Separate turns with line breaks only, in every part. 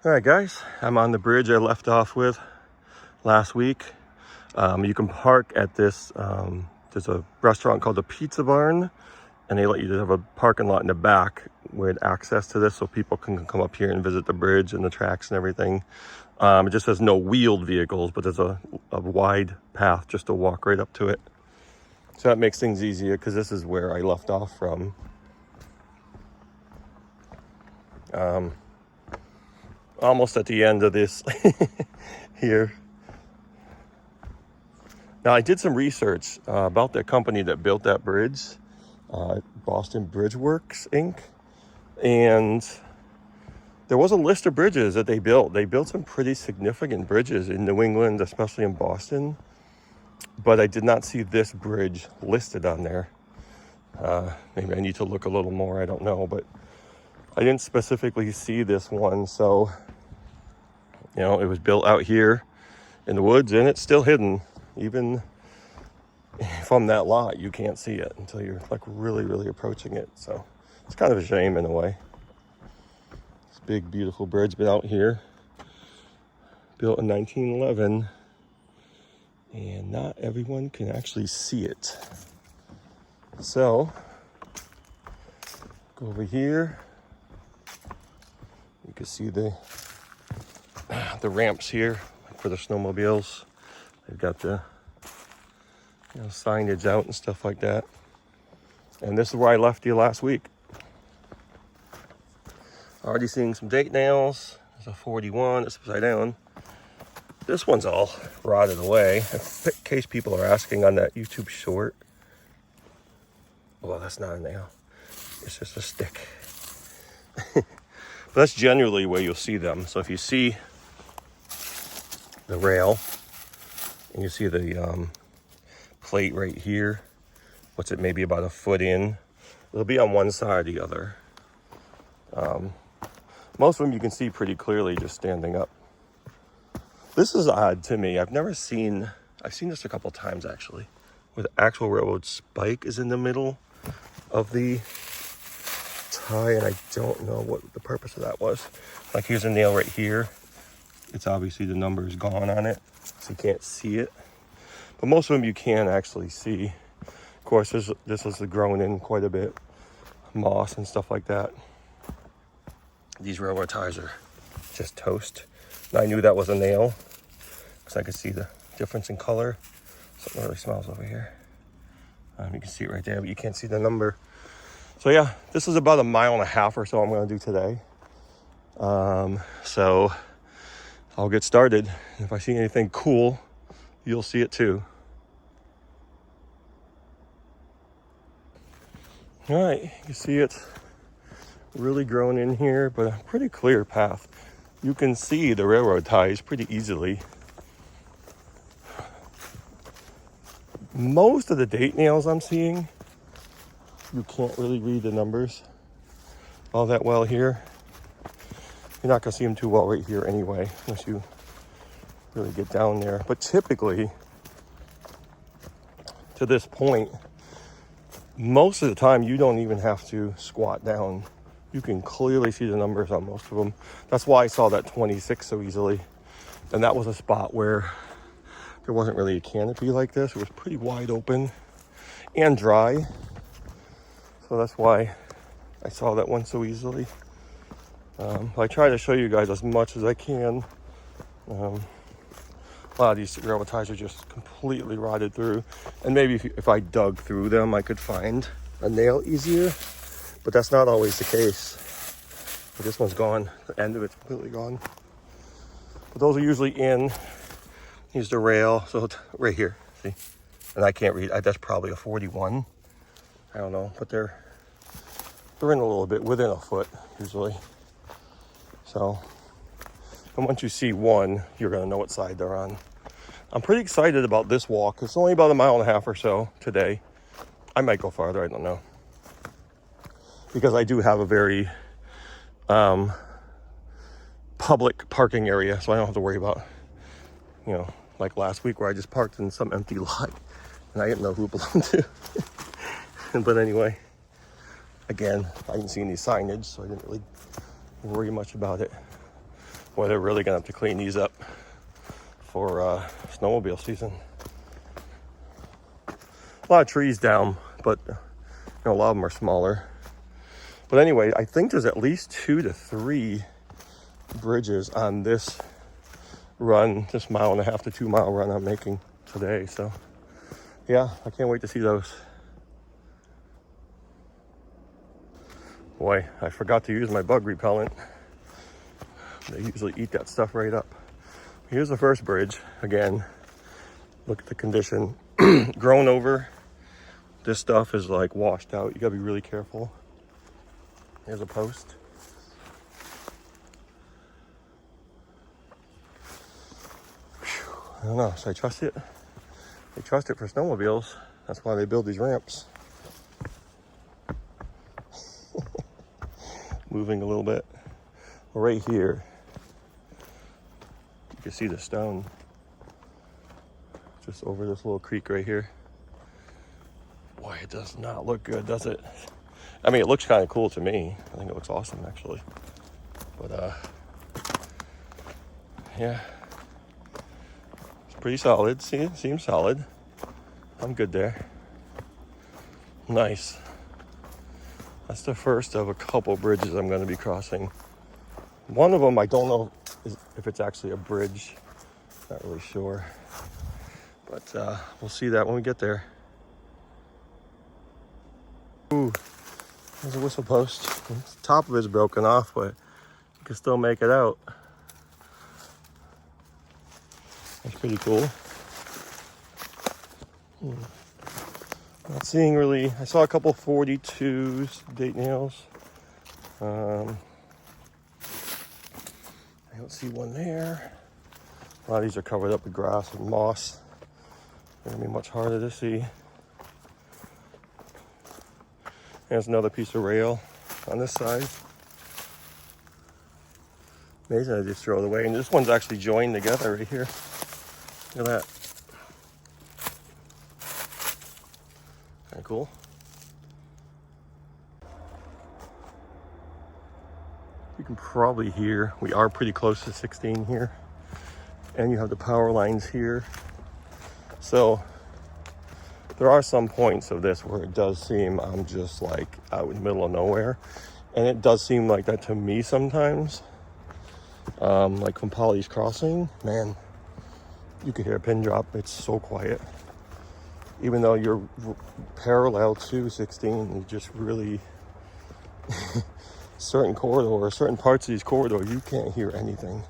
All right, guys, I'm on the bridge I left off with last week. You can park at this, there's a restaurant called the Pizza Barn, and they let you just have a parking lot in the back with access to this so people can come up here and visit the bridge and the tracks and everything. It just says no wheeled vehicles, but there's a wide path just to walk right up to it. So that makes things easier because this is where I left off from. Almost at the end of this here. Now I did some research about the company that built that bridge, Boston Bridge Works Inc. And there was a list of bridges that they built. They built some pretty significant bridges in New England, especially in Boston. But I did not see this bridge listed on there. Maybe I need to look a little more, I don't know. But I didn't specifically see this one, so, you know, it was built out here in the woods, and it's still hidden. Even from that lot, you can't see it until you're like really approaching it. So it's kind of a shame in a way. This big, beautiful bridge been out here, built in 1911, and not everyone can actually see it. So go over here. You can see the ramps here for the snowmobiles. They've got the signage out and stuff like that. And this is where I left you last week. Already seeing some date nails. There's a 41, it's upside down. This one's all rotted away. In case people are asking on that YouTube short. Well, that's not a nail. It's just a stick. But that's generally where you'll see them. So if you see the rail and you see the plate right here, what's it, maybe about a foot in, it'll be on one side or the other. Most of them you can see pretty clearly just standing up. This is odd to me. I've seen this a couple times actually, where the actual railroad spike is in the middle of the tie, and I don't know what the purpose of that was. Like here's a nail right here. It's obviously the number is gone on it, so you can't see it. But most of them you can actually see. Of course, this is grown in quite a bit, moss and stuff like that. These railroad ties are just toast. And I knew that was a nail because I could see the difference in color. Something really smells over here. You can see it right there, but you can't see the number. So yeah, this is about 1.5 miles or so I'm going to do today. So I'll get started. If I see anything cool, you'll see it too. All right, you can see it really grown in here, but a pretty clear path. You can see the railroad ties pretty easily. Most of the date nails I'm seeing, you can't really read the numbers all that well here. You're not going to see them too well right here anyway, unless you really get down there. But typically, to this point, most of the time you don't even have to squat down. You can clearly see the numbers on most of them. That's why I saw that 26 so easily. And that was a spot where there wasn't really a canopy like this. It was pretty wide open and dry. So that's why I saw that one so easily. I try to show you guys as much as I can. A lot of these railroad ties are just completely rotted through. And maybe if I dug through them, I could find a nail easier. But that's not always the case. But this one's gone. The end of it's completely gone. But those are usually in. Here's the rail. So it's right here. See? And I can't read. That's probably a 41. I don't know. But they're in a little bit, within a foot, usually. So, and once you see one, you're going to know what side they're on. I'm pretty excited about this walk. It's only about 1.5 miles or so today. I might go farther. I don't know. Because I do have a very public parking area, so I don't have to worry about, like last week where I just parked in some empty lot and I didn't know who it belonged to. But anyway, again, I didn't see any signage, so I didn't really worry much about it. Boy, they're really gonna have to clean these up for snowmobile season. A lot of trees down, but you know, a lot of them are smaller. But anyway, I think there's at least 2 to 3 bridges on this run, this 1.5 to 2 mile run I'm making today. So yeah, I can't wait to see those. Boy, I forgot to use my bug repellent. They usually eat that stuff right up. Here's the first bridge. Again, look at the condition. Grown over. This stuff is like washed out. You gotta be really careful. Here's a post. Whew. I don't know, should I trust it? They trust it for snowmobiles. That's why they build these ramps. Moving a little bit. Right here, you can see the stone just over this little creek right here. Boy, it does not look good, does it? I mean, it looks kind of cool to me. I think it looks awesome, actually. But yeah, it's pretty solid. See, it seems solid. I'm good there. Nice. That's the first of a couple bridges I'm going to be crossing. One of them, I don't know if it's actually a bridge. Not really sure. But we'll see that when we get there. Ooh, there's a whistle post. The top of it's broken off, but you can still make it out. That's pretty cool. Not seeing really, I saw a couple 42s, date nails. I don't see one there. A lot of these are covered up with grass and moss. They're gonna be much harder to see. There's another piece of rail on this side. Amazing, I just throw it away. And this one's actually joined together right here. Look at that. Kind of cool. You can probably hear, we are pretty close to 16 here. And you have the power lines here. So there are some points of this where it does seem I'm just like out in the middle of nowhere. And it does seem like that to me sometimes. Like from Polly's Crossing, man, you could hear a pin drop. It's so quiet. Even though you're parallel to 16, you just really, certain corridors, certain parts of these corridors, you can't hear anything.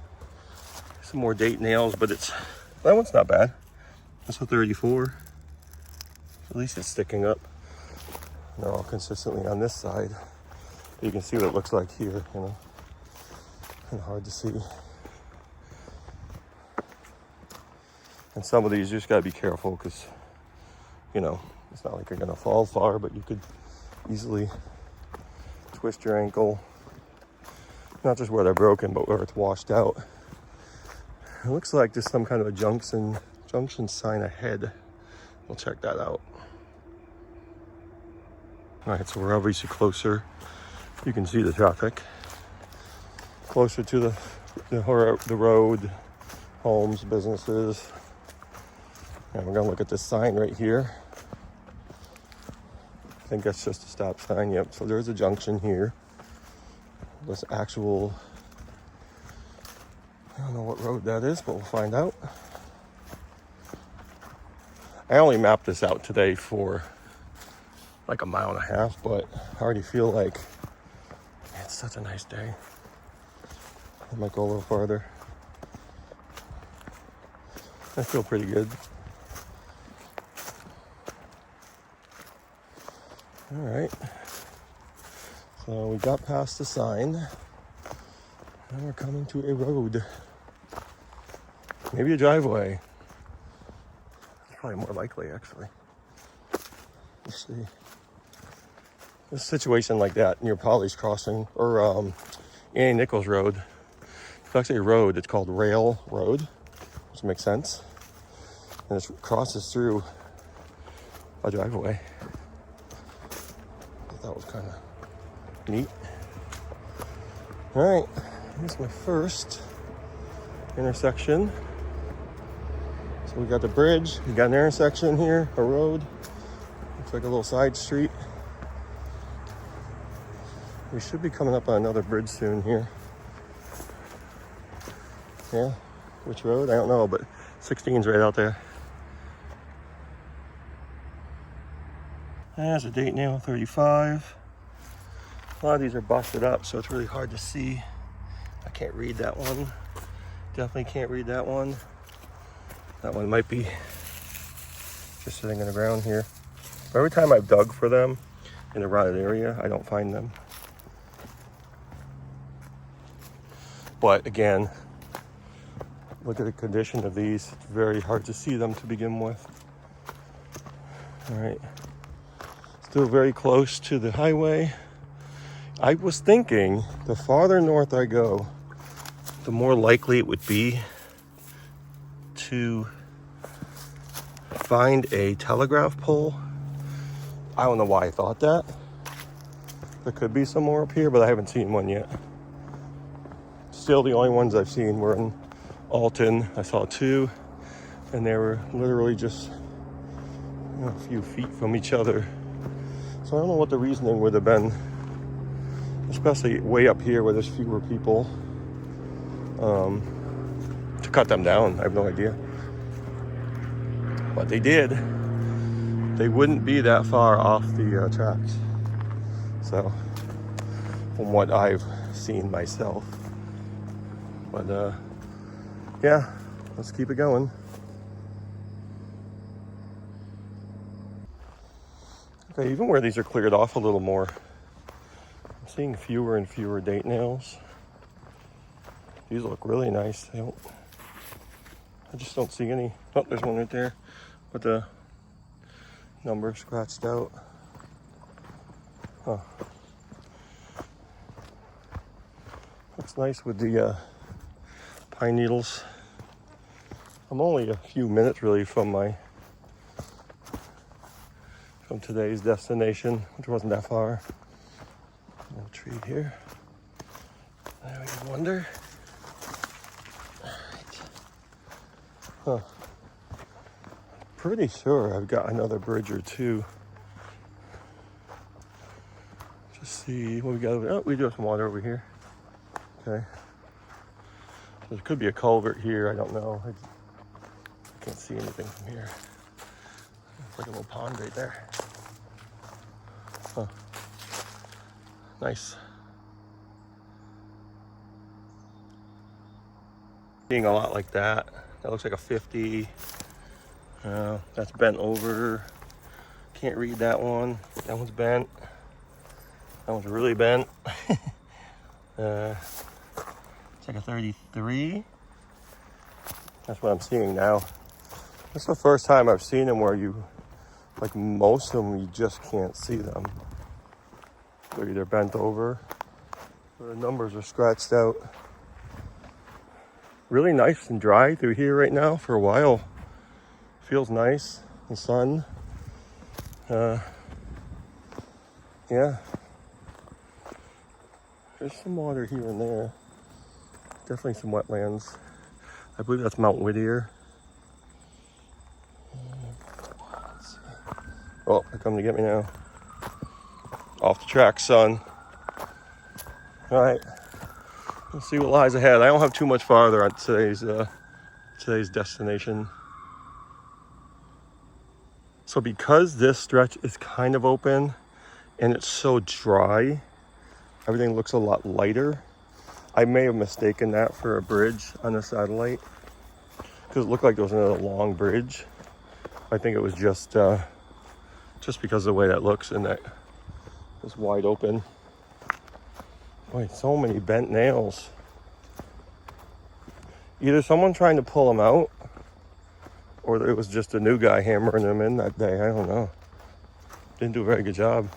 Some more date nails, but that one's not bad. That's a 34. At least it's sticking up. And they're all consistently on this side. You can see what it looks like here, you know. Kind of hard to see. And some of these you just gotta be careful because, you know, it's not like you're gonna fall far, but you could easily twist your ankle. Not just where they're broken, but where it's washed out. It looks like there's some kind of a junction sign ahead. We'll check that out. All right, so we're obviously closer. You can see the traffic. Closer to the road, homes, businesses. And we're gonna look at this sign right here. I think that's just a stop sign, yep. So there's a junction here. This actual, I don't know what road that is, but we'll find out. I only mapped this out today for like 1.5 miles, but I already feel like it's such a nice day. I might go a little farther. I feel pretty good. All right. So we got past the sign. Now we're coming to a road. Maybe a driveway. It's probably more likely, actually. Let's see. A situation like that near Polly's Crossing or Annie Nichols Road. It's actually a road. It's called Rail Road, which makes sense. And it crosses through a driveway. I thought that was kind of neat. All right, here's my first intersection. So we got the bridge, we got an intersection here, a road. Looks like a little side street. We should be coming up on another bridge soon here. Yeah, which road? I don't know, but 16's right out there. There's a date nail, 35. A lot of these are busted up, so it's really hard to see. I can't read that one. Definitely can't read that one. That one might be just sitting in the ground here. But every time I've dug for them in a rotted area, I don't find them. But again, look at the condition of these. It's very hard to see them to begin with. All right. Still very close to the highway. I was thinking the farther north I go, the more likely it would be to find a telegraph pole. I don't know why I thought that. There could be some more up here, but I haven't seen one yet. Still, the only ones I've seen were in Alton. I saw 2, and they were literally just a few feet from each other. So I don't know what the reasoning would have been, especially way up here where there's fewer people, to cut them down. I have no idea. But they did. They wouldn't be that far off the tracks. So, from what I've seen myself. But yeah, let's keep it going. Okay, even where these are cleared off a little more, I'm seeing fewer and fewer date nails. These look really nice. I just don't see any. Oh, there's one right there with the number scratched out. Huh. Looks nice with the pine needles. I'm only a few minutes really from today's destination, which wasn't that far. A little tree here. There we go. Wonder. All right. Huh. Pretty sure I've got another bridge or two. Just see what we got over. Oh, we do have some water over here. Okay. So there could be a culvert here. I don't know. I can't see anything from here. It's like a little pond right there. Huh. Nice. Seeing a lot like that. That looks like a 50. That's bent over. Can't read that one. That one's bent. That one's really bent. It's like a 33. That's what I'm seeing now. This is the first time I've seen them where you, like most of them, you just can't see them. They're either bent over or the numbers are scratched out. Really nice and dry through here right now for a while. Feels nice. The sun. Yeah. There's some water here and there. Definitely some wetlands. I believe that's Mount Whittier. Oh, they're coming to get me now. Off the track, son. All right. Let's see what lies ahead. I don't have too much farther on today's destination. So because this stretch is kind of open and it's so dry, everything looks a lot lighter. I may have mistaken that for a bridge on the satellite because it looked like there was another long bridge. I think it was just because of the way that looks and that it's wide open. Boy, so many bent nails. Either someone trying to pull them out or it was just a new guy hammering them in that day. I don't know. Didn't do a very good job.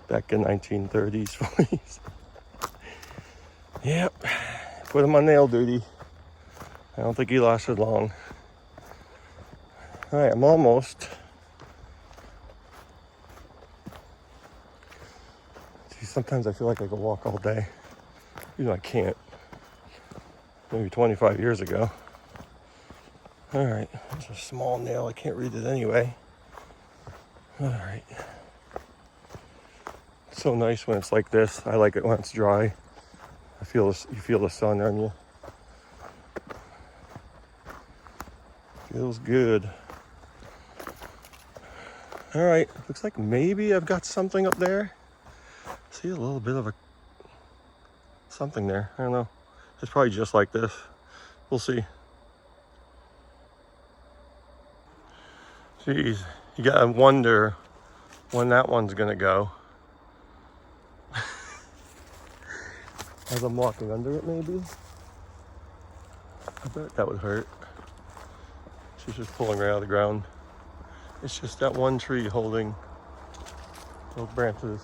Back in 1930s, 40s. Yep. Put him on nail duty. I don't think he lasted long. All right, I'm almost. See, sometimes I feel like I could walk all day. You know, I can't. maybe 25 years ago. All right, it's a small nail. I can't read it anyway. All right. It's so nice when it's like this. I like it when it's dry. You feel the sun on you. Feels good. All right, looks like maybe I've got something up there. See a little bit of something there. I don't know. It's probably just like this. We'll see. Jeez, you gotta wonder when that one's gonna go. As I'm walking under it, maybe. I bet that would hurt. She's just pulling right out of the ground. It's just that one tree holding those branches.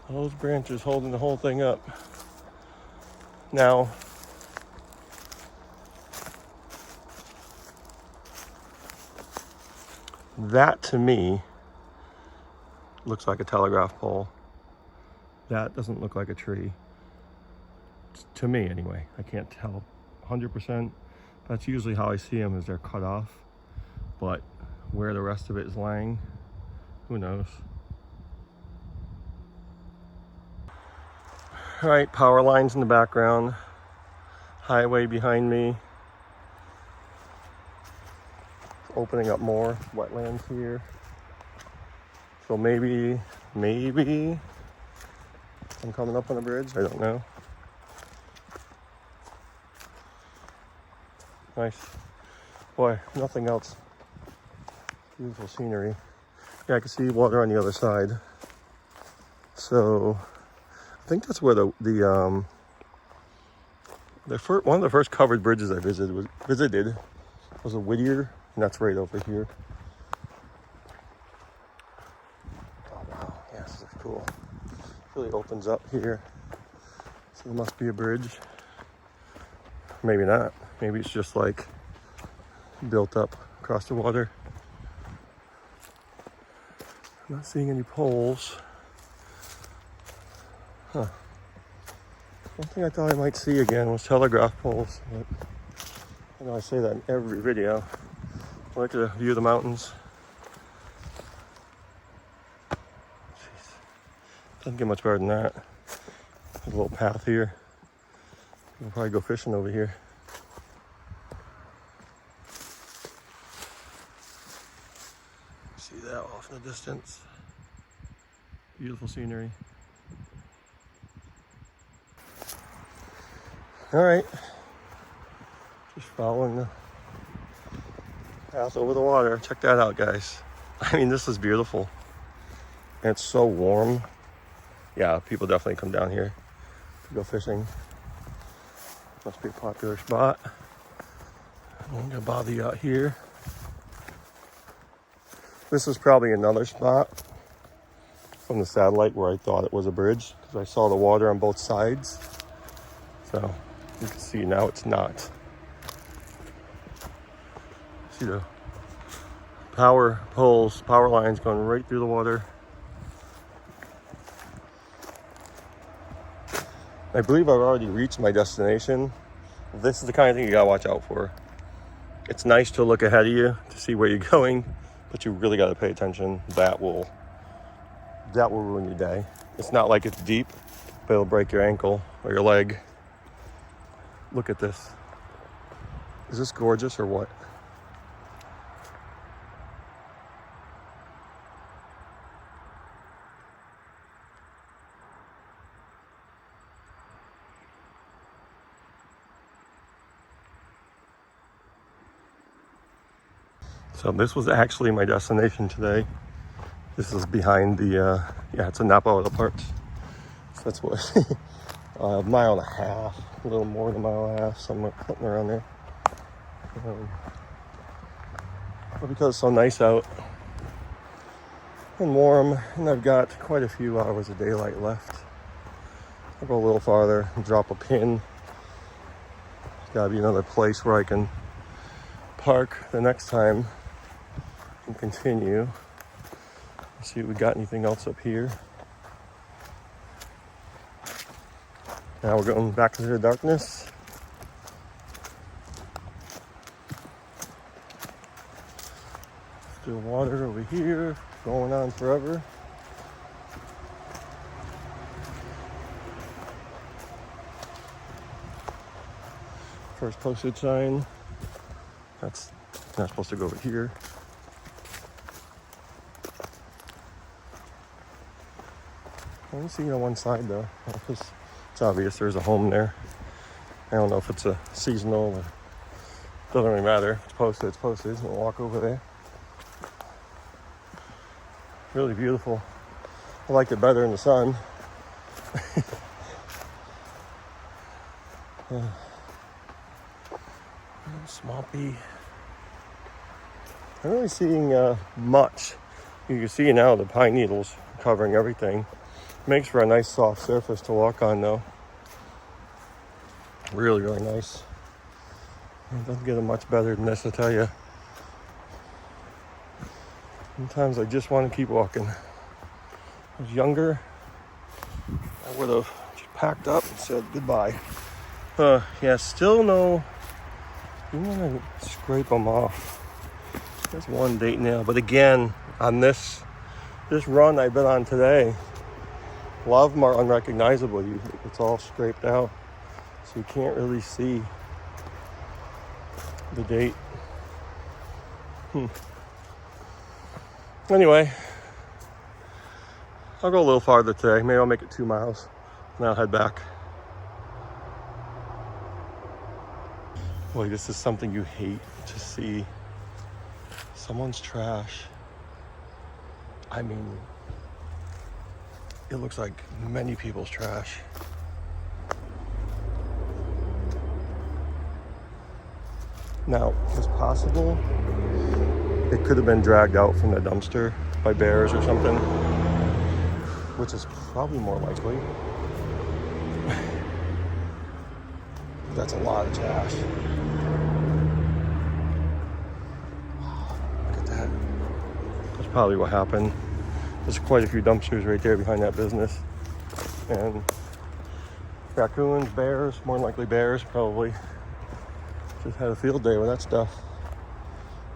Those branches holding the whole thing up. Now, that to me looks like a telegraph pole. That doesn't look like a tree. To me, anyway. I can't tell 100%. That's usually how I see them, is they're cut off. But where the rest of it is lying, who knows? All right, power lines in the background. Highway behind me. Opening up more wetlands here. So maybe I'm coming up on a bridge. I don't know. Nice. Boy, nothing else. Beautiful scenery. Yeah, I can see water on the other side. So I think that's where one of the first covered bridges I visited was a Whittier, and that's right over here. Oh wow, yeah, this is cool. It really opens up here. So there must be a bridge. Maybe not. Maybe it's just like built up across the water. I'm not seeing any poles. Huh. One thing I thought I might see again was telegraph poles. But I know I say that in every video. I like to view the mountains. Jeez. Doesn't get much better than that. There's a little path here. We'll probably go fishing over here. See that off in the distance. Beautiful scenery. All right, just following the path over the water. Check that out, guys. I mean, this is beautiful. And it's so warm. Yeah, people definitely come down here to go fishing. Must be a popular spot. I'm gonna bother you out here. This is probably another spot from the satellite where I thought it was a bridge, because I saw the water on both sides. So you can see now it's not. See the power poles, power lines going right through the water. I believe I've already reached my destination. This is the kind of thing you gotta watch out for. It's nice to look ahead of you to see where you're going, but you really gotta pay attention. That will ruin your day. It's not like it's deep, but it'll break your ankle or your leg. Look at this. Is this gorgeous or what? So this was actually my destination today. This is behind the, it's a Napa Auto Parts. So that's what, a mile and a half, a little more than a mile and a half, somewhere around there. But because it's so nice out and warm, and I've got quite a few hours of daylight left, I'll go a little farther and drop a pin. There's gotta be another place where I can park the next time and continue. Let's see if we got anything else up here. Now we're going back into the darkness. Still water over here, going on forever. First posted sign. That's not supposed to go over here. I only see it on one side though. It's obvious there's a home there. I don't know if it's a seasonal or doesn't really matter. It's posted, it's posted. We'll walk over there. Really beautiful. I liked it better in the sun. Yeah. Swampy. I'm really seeing much. You can see now the pine needles covering everything. Makes for a nice soft surface to walk on though. Really, really nice. It doesn't get much better than this, I tell you. Sometimes I just want to keep walking. When I was younger, I would have just packed up and said goodbye. Yeah, still no. You want to scrape them off. There's one date nail, but again, on this run I've been on today, a lot of them are unrecognizable. It's all scraped out, so you can't really see the date. Anyway, I'll go a little farther today. Maybe I'll make it 2 miles, and I'll head back. Boy, this is something you hate to see. Someone's trash. I mean, it looks like many people's trash. Now, it's possible it could have been dragged out from the dumpster by bears or something, which is probably more likely. That's a lot of trash. Look at that. That's probably what happened. There's quite a few dumpsters right there behind that business. And raccoons, bears, more than likely bears, probably just had a field day with that stuff.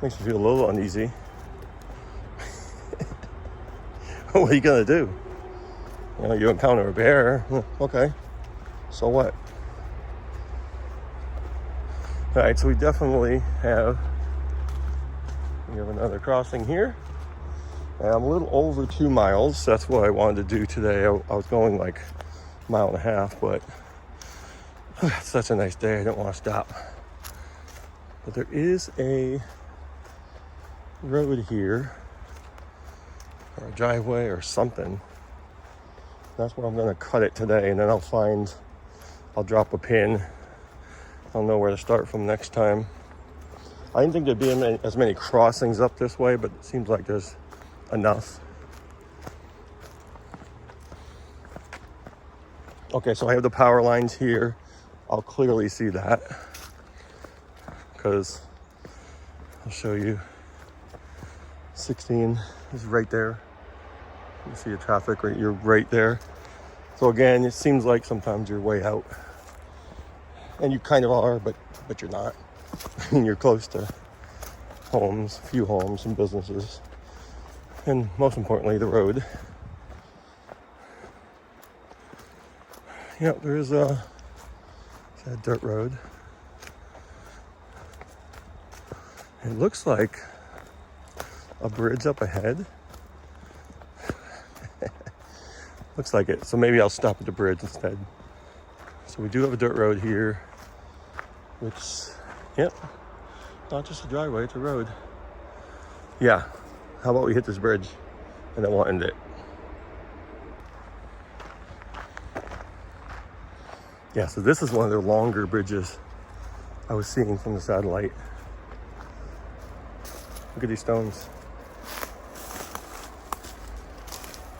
Makes me feel a little uneasy. What are you gonna do? You know, you encounter a bear, okay, so what? All right, so we have another crossing here. And I'm a little over 2 miles. That's what I wanted to do today. I was going like 1.5 miles, but it's such a nice day. I don't want to stop. But there is a road here, or a driveway or something. That's where I'm gonna cut it today, and then I'll drop a pin. I'll know where to start from next time. I didn't think there'd be as many crossings up this way, but it seems like there's enough. Okay, so I have the power lines here. I'll clearly see that because I'll show you. 16 is right there. You see the traffic right, you're right there. So again, it seems like sometimes you're way out. And you kind of are, but you're not. I mean, you're close to homes, a few homes and businesses. And most importantly, the road. Yep, there is a dirt road. It looks like a bridge up ahead. Looks like it. So maybe I'll stop at the bridge instead. So we do have a dirt road here, which, yep, not just a driveway, it's a road. Yeah, how about we hit this bridge and then we'll end it. Yeah, so this is one of the longer bridges I was seeing from the satellite. Look at these stones.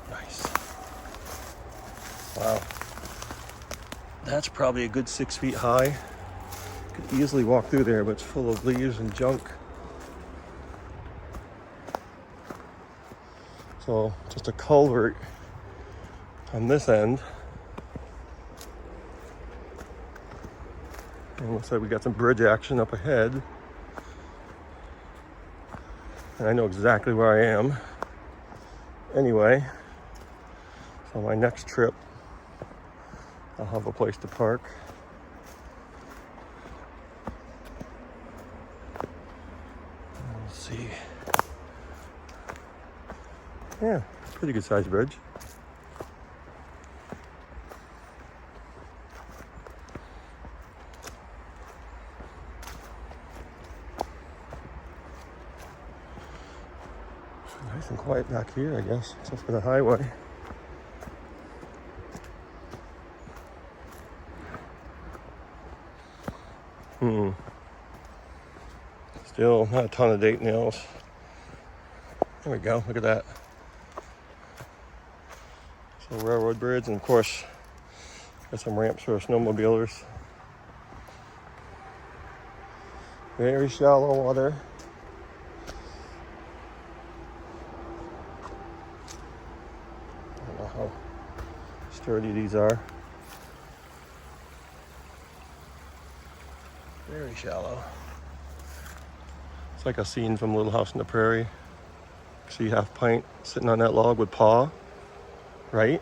Nice. Wow. That's probably a good 6 feet high. Could easily walk through there, but it's full of leaves and junk. So just a culvert on this end. And looks like we got some bridge action up ahead. And I know exactly where I am. Anyway, so my next trip, I'll have a place to park. Let's see. Yeah, pretty good sized bridge. Nice and quiet back here, I guess, except for the highway. Still not a ton of date nails. There we go, look at that. So railroad bridge, and of course, got some ramps for snowmobilers. Very shallow water. I don't know how sturdy these are. Very shallow. It's like a scene from Little House on the Prairie. See Half Pint sitting on that log with Pa, right?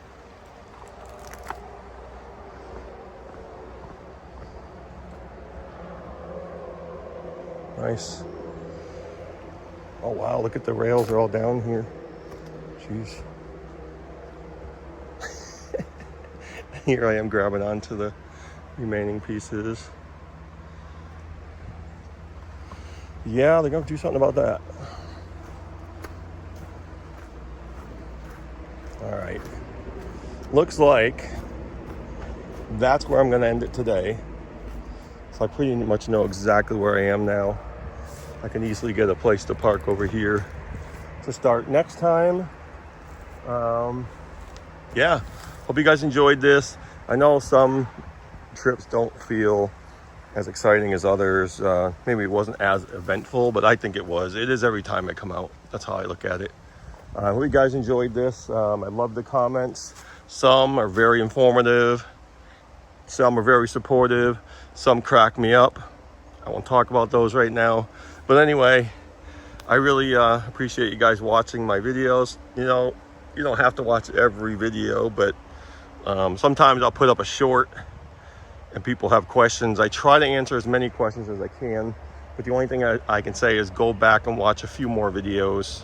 Nice. Oh wow, look at the rails, are all down here. Jeez. Here I am grabbing onto the remaining pieces. Yeah, they're gonna do something about that. All right. Looks like that's where I'm gonna end it today. So I pretty much know exactly where I am now. I can easily get a place to park over here to start next time. Yeah, hope you guys enjoyed this. I know some trips don't feel as exciting as others. Maybe it wasn't as eventful, but I think it was. It is every time I come out. That's how I look at it. I hope you guys enjoyed this. I love the comments. Some are very informative. Some are very supportive. Some crack me up. I won't talk about those right now. But anyway, I really appreciate you guys watching my videos. You know, you don't have to watch every video, but sometimes I'll put up a short and people have questions. I try to answer as many questions as I can, but the only thing I can say is go back and watch a few more videos,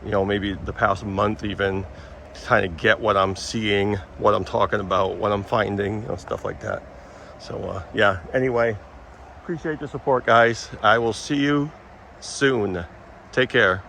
you know, maybe the past month even, to kind of get what I'm seeing, what I'm talking about, what I'm finding, you know, stuff like that. So yeah, anyway, appreciate the support, guys. I will see you soon. Take care.